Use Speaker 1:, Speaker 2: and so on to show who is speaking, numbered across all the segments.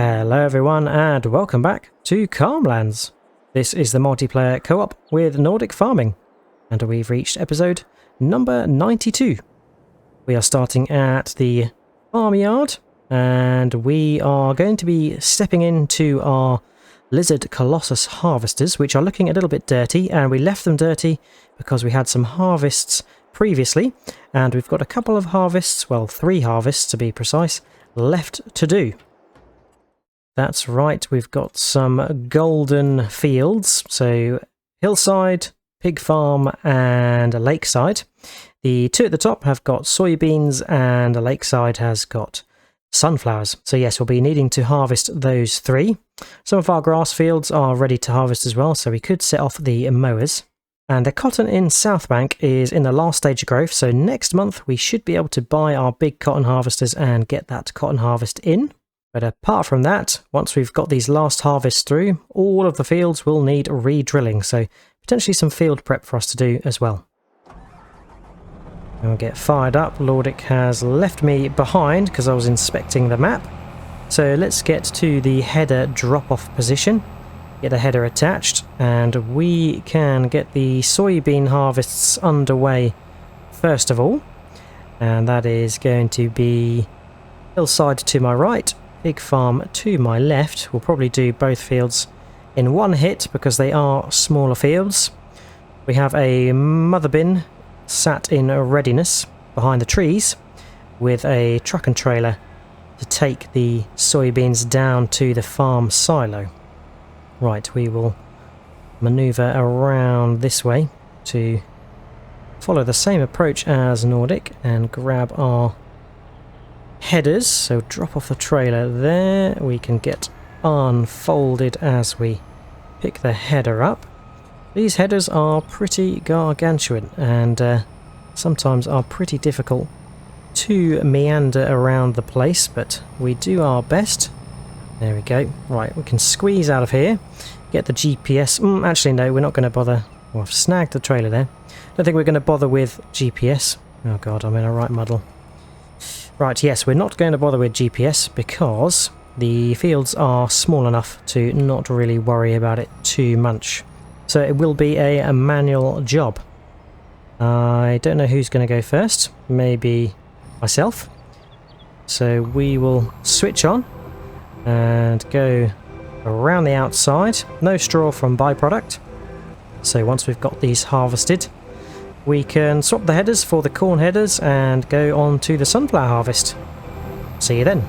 Speaker 1: Hello everyone and welcome back to Calmlands. This is the multiplayer co-op with Nordic farming and we've reached episode number 92. We are starting at the farmyard and we are going to be stepping into our Lizard Colossus harvesters, which are looking a little bit dirty, and we left them dirty because we had some harvests previously and we've got a couple of harvests, well 3 harvests to be precise, left to do. That's right, we've got some golden fields, so hillside, pig farm and a lakeside. The 2 at the top have got soybeans and a lakeside has got sunflowers. So yes, we'll be needing to harvest those 3. Some of our grass fields are ready to harvest as well, so we could set off the mowers. And the cotton in Southbank is in the last stage of growth, so next month we should be able to buy our big cotton harvesters and get that cotton harvest in. But apart from that, once we've got these last harvests through, all of the fields will need re-drilling, so potentially some field prep for us to do as well. I'll get fired up. Nordic has left me behind because I was inspecting the map. So let's get to the header drop-off position, get the header attached, and we can get the soybean harvests underway first of all. And that is going to be hillside to my right, pig farm to my left. We'll probably do both fields in one hit because they are smaller fields. We have a mother bin sat in readiness behind the trees with a truck and trailer to take the soybeans down to the farm silo. Right, we will maneuver around this way to follow the same approach as Nordic and grab our headers. So drop off the trailer there, we can get unfolded as we pick the header up. These headers are pretty gargantuan and sometimes are pretty difficult to meander around the place, but we do our best. There we go. Right, we can squeeze out of here, get the GPS. Actually no, we're not going to bother. Well, I've snagged the trailer there. Don't think we're going to bother with GPS. Oh god, I'm in a right muddle. Right, yes, we're not going to bother with GPS because the fields are small enough to not really worry about it too much. So it will be a manual job. I don't know who's going to go first. Maybe myself. So we will switch on and go around the outside. No straw from byproduct. So once we've got these harvested, we can swap the headers for the corn headers and go on to the sunflower harvest. See you then.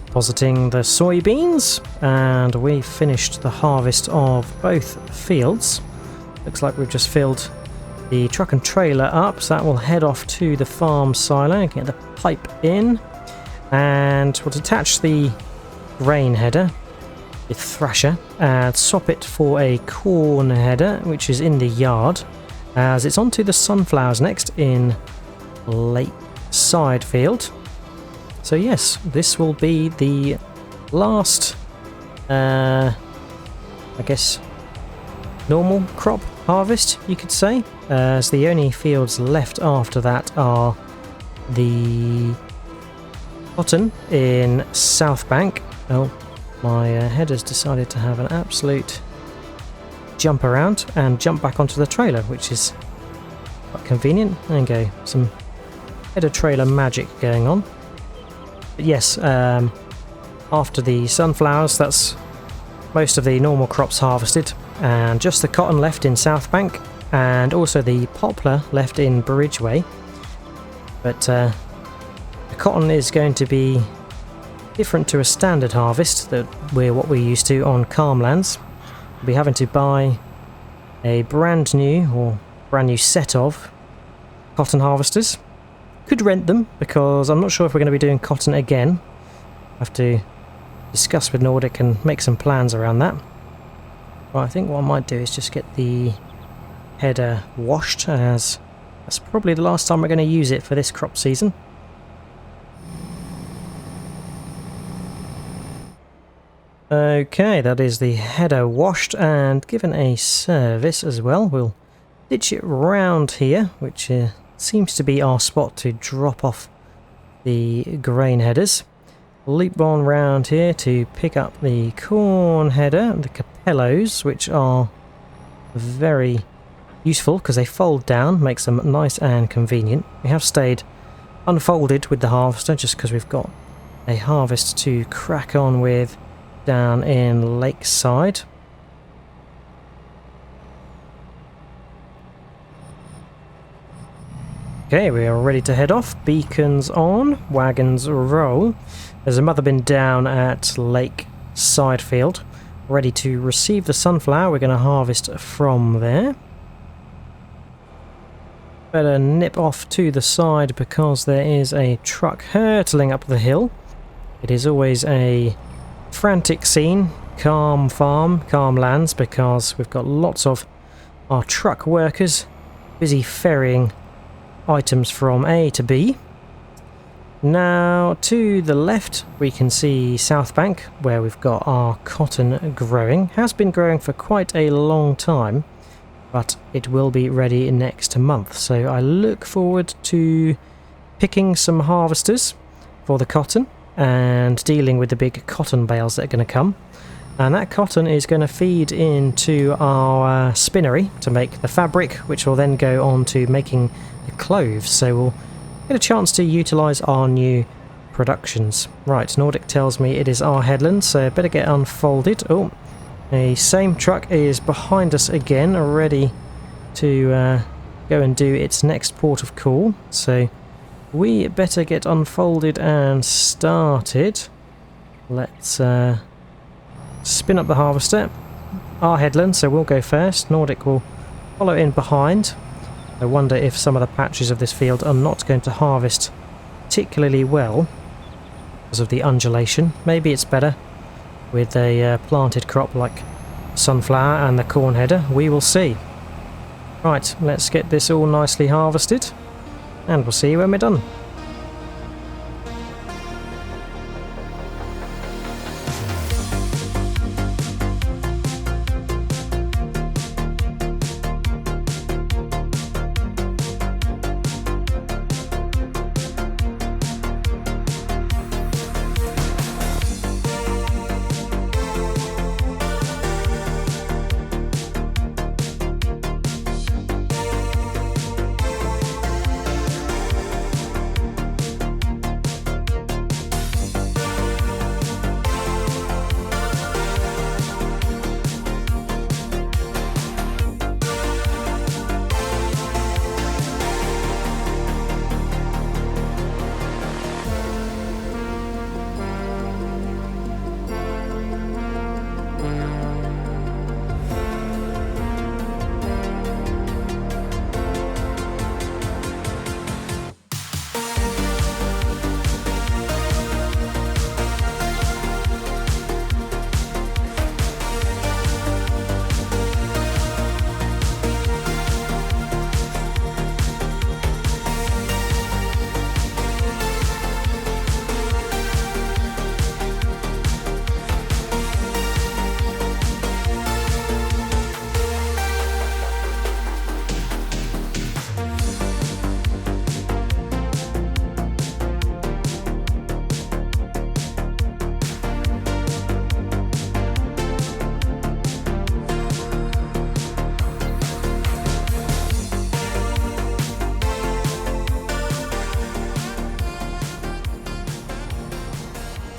Speaker 1: depositing the soybeans, and we finished the harvest of both fields. Looks like we've just filled the truck and trailer up, so that will head off to the farm silo and get the pipe in, and we'll detach the grain header with thrasher and swap it for a corn header, which is in the yard, as it's onto the sunflowers next in late side field. So yes, this will be the last I guess normal crop harvest, you could say, as the only fields left after that are the cotton in South Bank. Oh, my header's decided to have an absolute jump around and jump back onto the trailer, which is quite convenient. There you go, some header trailer magic going on. But yes, after the sunflowers, that's most of the normal crops harvested, and just the cotton left in South Bank, and also the poplar left in Bridgeway. But the cotton is going to be different to a standard harvest that what we're used to on Calmlands. We'll be having to buy a brand new set of cotton harvesters. Could rent them, because I'm not sure if we're going to be doing cotton again. I have to discuss with Nordic and make some plans around that. But I think what I might do is just get the header washed, as that's probably the last time we're going to use it for this crop season. Okay, that is the header washed and given a service as well. We'll ditch it round here, which seems to be our spot to drop off the grain headers. Loop on round here to pick up the corn header, the capellos, which are very useful because they fold down, makes them nice and convenient. We have stayed unfolded with the harvester just because we've got a harvest to crack on with down in Lakeside. Okay, we are ready to head off. Beacons on, wagons roll. There's a mother bin down at Lakeside Field, ready to receive the sunflower. We're going to harvest from there. Better nip off to the side because there is a truck hurtling up the hill. It is always a frantic scene, calm farm, calm lands, because we've got lots of our truck workers busy ferrying items from A to B. Now to the left we can see South Bank, where we've got our cotton growing. Has been growing for quite a long time, but it will be ready next month, so I look forward to picking some harvesters for the cotton and dealing with the big cotton bales that are going to come. And that cotton is going to feed into our spinnery to make the fabric, which will then go on to making the clothes. So we'll get a chance to utilise our new productions. Right, Nordic tells me it is our headland, so better get unfolded. Oh, the same truck is behind us again, ready to go and do its next port of call. So we better get unfolded and started. Let's spin up the harvester. Our headland, so we'll go first. Nordic will follow in behind. I wonder if some of the patches of this field are not going to harvest particularly well because of the undulation. Maybe it's better with a planted crop like sunflower and the corn header. We will see. Right, let's get this all nicely harvested, and we'll see you when we're done.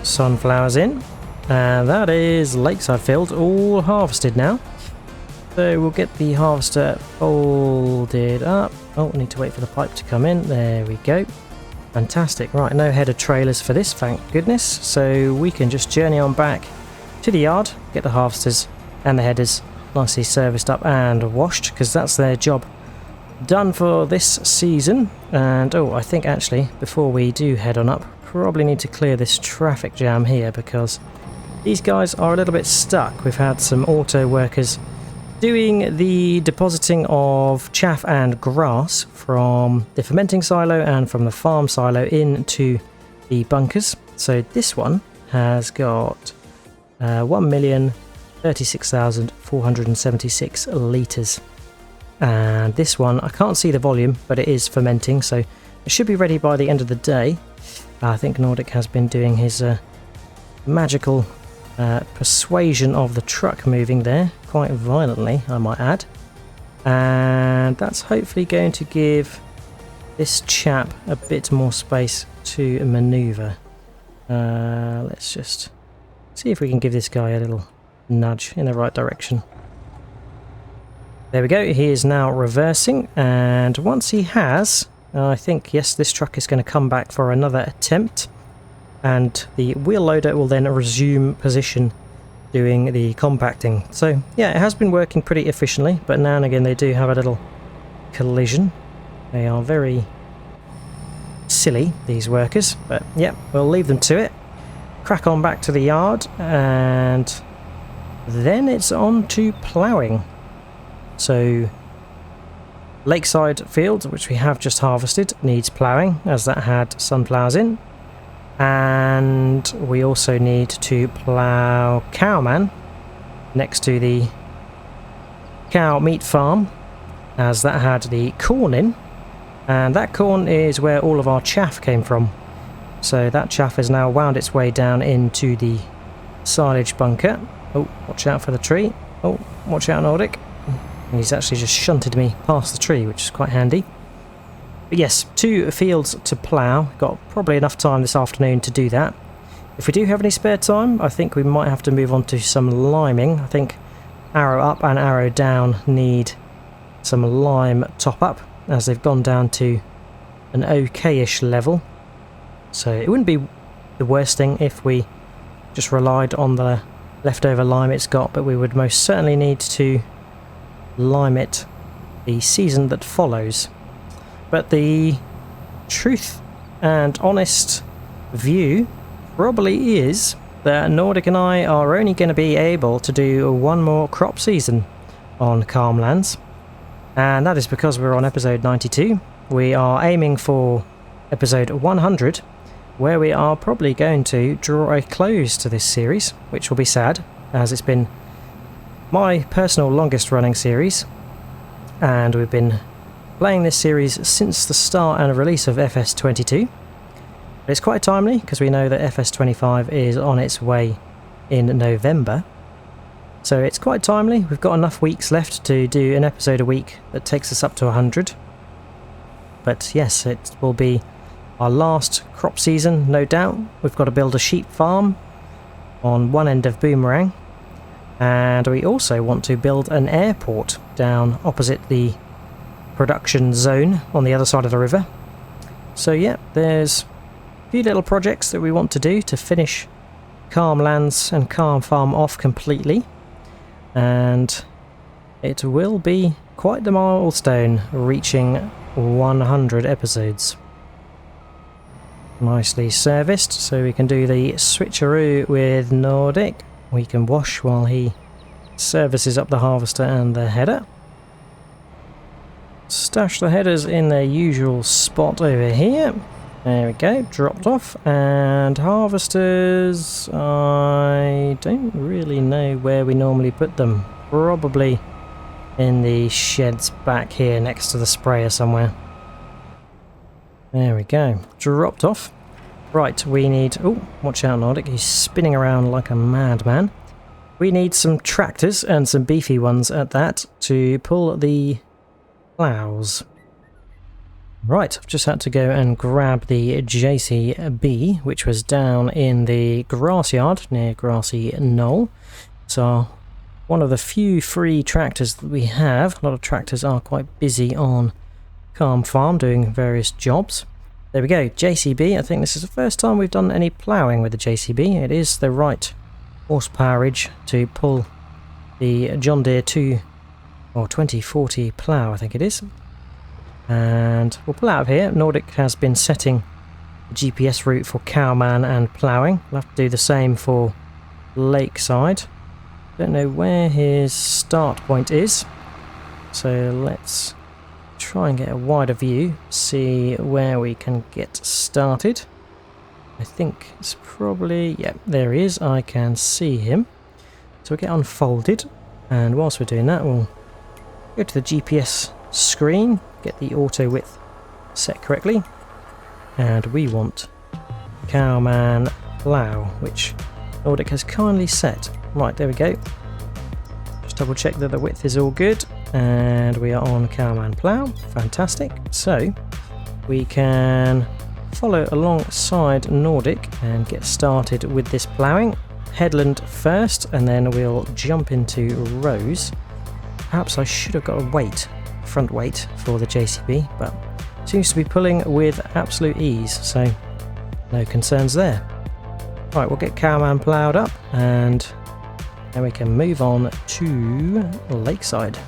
Speaker 1: sunflowers in. And that is Lakeside Field all harvested now. So we'll get the harvester folded up. Oh, we need to wait for the pipe to come in. There we go. Fantastic. Right, no header trailers for this, thank goodness. So we can just journey on back to the yard, get the harvesters and the headers nicely serviced up and washed, because that's their job done for this season. And oh, I think actually before we do head on up, probably need to clear this traffic jam here, because these guys are a little bit stuck. We've had some auto workers doing the depositing of chaff and grass from the fermenting silo and from the farm silo into the bunkers. So this one has got 1,036,476 litres. And this one, I can't see the volume, but it is fermenting, so it should be ready by the end of the day. I think Nordic has been doing his magical persuasion of the truck moving there quite violently, I might add, and that's hopefully going to give this chap a bit more space to manoeuvre. Let's just see if we can give this guy a little nudge in the right direction. There we go, he is now reversing, and once he has, I think, yes, this truck is going to come back for another attempt. And the wheel loader will then resume position doing the compacting. So yeah, it has been working pretty efficiently, but now and again they do have a little collision. They are very silly, these workers, but yeah, we'll leave them to it. Crack on back to the yard, and then it's on to ploughing. So Lakeside Field, which we have just harvested, needs ploughing, as that had sunflowers in. And we also need to plough Cowman next to the cow meat farm, as that had the corn in, and that corn is where all of our chaff came from. So that chaff has now wound its way down into the silage bunker. Oh, watch out for the tree. Oh, watch out, Nordic. And he's actually just shunted me past the tree, which is quite handy. But yes, 2 fields to plough. Got probably enough time this afternoon to do that. If we do have any spare time, I think we might have to move on to some liming. I think arrow up and arrow down need some lime top up, as they've gone down to an okay-ish level. So it wouldn't be the worst thing if we just relied on the leftover lime it's got, but we would most certainly need to lime it the season that follows. But the truth and honest view probably is that Nordic and I are only going to be able to do one more crop season on Calmlands, and that is because we're on episode 92. We are aiming for episode 100, where we are probably going to draw a close to this series, which will be sad, as it's been my personal longest running series, and we've been playing this series since the start and release of FS22. But it's quite timely, because we know that FS25 is on its way in November. So it's quite timely. We've got enough weeks left to do an episode a week that takes us up to 100. But yes, it will be our last crop season, no doubt. We've got to build a sheep farm on one end of Boomerang. And we also want to build an airport down opposite the production zone on the other side of the river. So yeah, there's a few little projects that we want to do to finish Calmlands and Calm Farm off completely, and it will be quite the milestone, reaching 100 episodes. Nicely serviced, so we can do the switcheroo with Nordic. We can wash while he services up the harvester and the header. Stash the headers in their usual spot over here. There we go, dropped off. And harvesters, I don't really know where we normally put them. Probably in the sheds back here next to the sprayer somewhere. There we go, dropped off. Right, we need... oh, watch out, Nordic, he's spinning around like a madman. We need some tractors, and some beefy ones at that, to pull the plows. Right, I've just had to go and grab the JCB, which was down in the grass yard near Grassy Knoll. So one of the few free tractors that we have. A lot of tractors are quite busy on Calm Farm doing various jobs. There we go, JCB. I think this is the first time we've done any ploughing with the JCB. It is the right horsepowerage to pull the John Deere 2040 plough, I think it is. And we'll pull out of here. Nordic has been setting the GPS route for Cowman and ploughing. We'll have to do the same for Lakeside. Don't know where his start point is, so let's try and get a wider view, see where we can get started. I think it's probably, yeah, there he is. I can see him. So we'll get unfolded, and whilst we're doing that, we'll go to the GPS screen, get the auto width set correctly, and we want Cowman plough, which Nordic has kindly set. Right, there we go. Just double check that the width is all good, and we are on Cowman plough. Fantastic. So we can follow alongside Nordic and get started with this ploughing. Headland first, and then we'll jump into rows. Perhaps I should have got a weight, front weight for the JCB, but seems to be pulling with absolute ease, so no concerns there. Right, we'll get Cowman ploughed up, and then we can move on to Lakeside.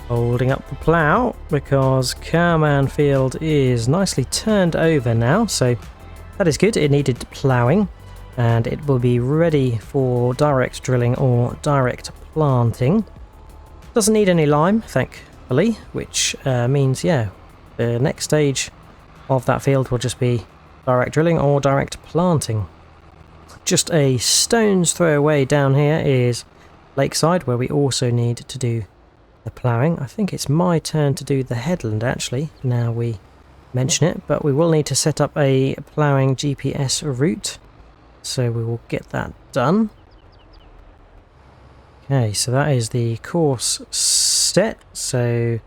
Speaker 1: Holding up the plough because Cowman Field is nicely turned over now, so that is good. It needed ploughing, and it will be ready for direct drilling or direct planting. Doesn't need any lime, thankfully, which means, yeah, the next stage of that field will just be direct drilling or direct planting. Just a stone's throw away down here is Lakeside, where we also need to do the ploughing. I think it's my turn to do the headland, actually, now we mention it, but we will need to set up a ploughing GPS route, so we will get that done. Okay, so that is the course set, so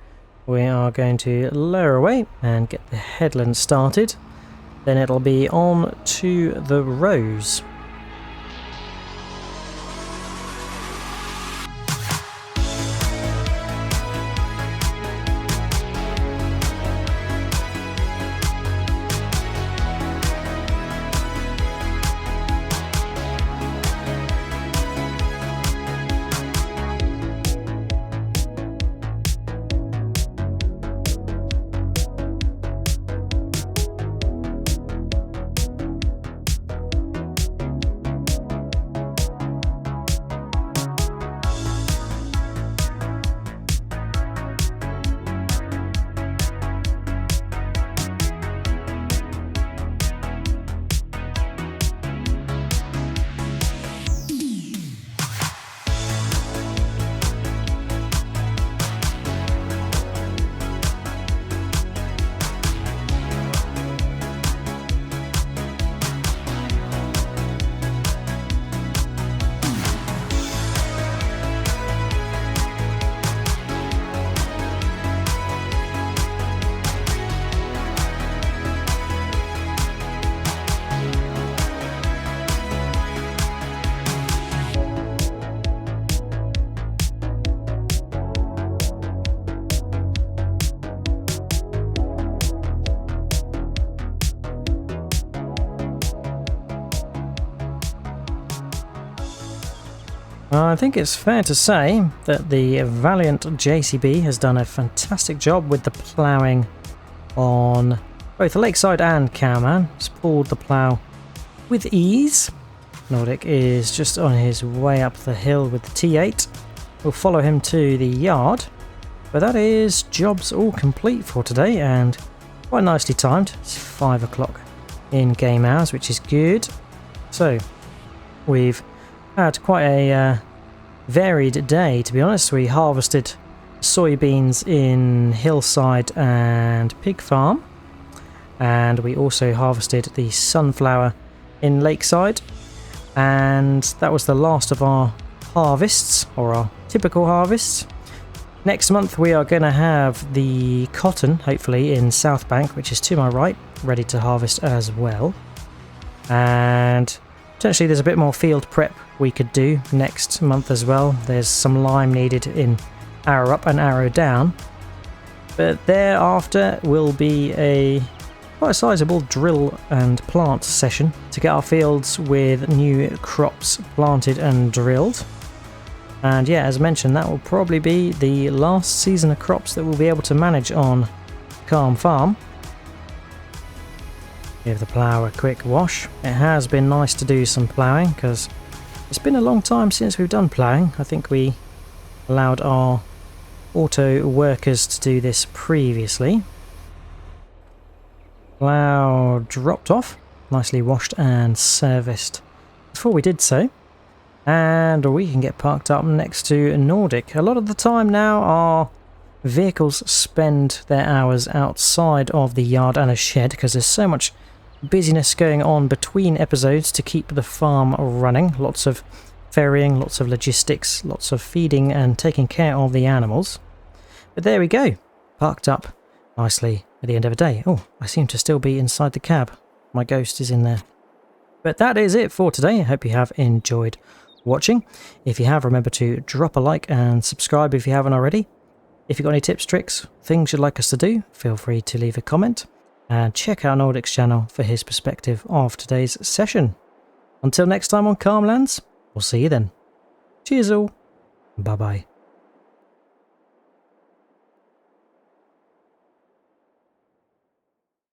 Speaker 1: we are going to lower away and get the headland started. Then it'll be on to the rows. I think it's fair to say that the valiant JCB has done a fantastic job with the ploughing on both the Lakeside and Cowman. He's pulled the plough with ease. Nordic is just on his way up the hill with the T8. We'll follow him to the yard. But that is jobs all complete for today and quite nicely timed. It's 5 o'clock in game hours, which is good. So we've had quite a varied day, to be honest. We harvested soybeans in Hillside and Pig Farm, and we also harvested the sunflower in Lakeside, and that was the last of our harvests, or our typical harvests. Next month we are going to have the cotton, hopefully, in South Bank, which is to my right, ready to harvest as well. And potentially there's a bit more field prep we could do next month as well. There's some lime needed in Arrow Up and Arrow Down. But thereafter will be quite a sizable drill and plant session to get our fields with new crops planted and drilled. And yeah, as mentioned, that will probably be the last season of crops that we'll be able to manage on Calm Farm. Give the plough a quick wash. It has been nice to do some ploughing because it's been a long time since we've done ploughing. I think we allowed our auto workers to do this previously. Plough dropped off, nicely washed and serviced before we did so. And we can get parked up next to Nordic. A lot of the time now our vehicles spend their hours outside of the yard and a shed because there's so much busyness going on between episodes to keep the farm running. Lots of ferrying, lots of logistics, lots of feeding and taking care of the animals. But there we go, parked up nicely at the end of the day. Oh, I seem to still be inside the cab. My ghost is in there. But that is it for today. I hope you have enjoyed watching. If you have, remember to drop a like and subscribe if you haven't already. If you've got any tips, tricks, things you'd like us to do, feel free to leave a comment. And check out Nordic's channel for his perspective of today's session. Until next time on Calmlands, we'll see you then. Cheers all. Bye bye.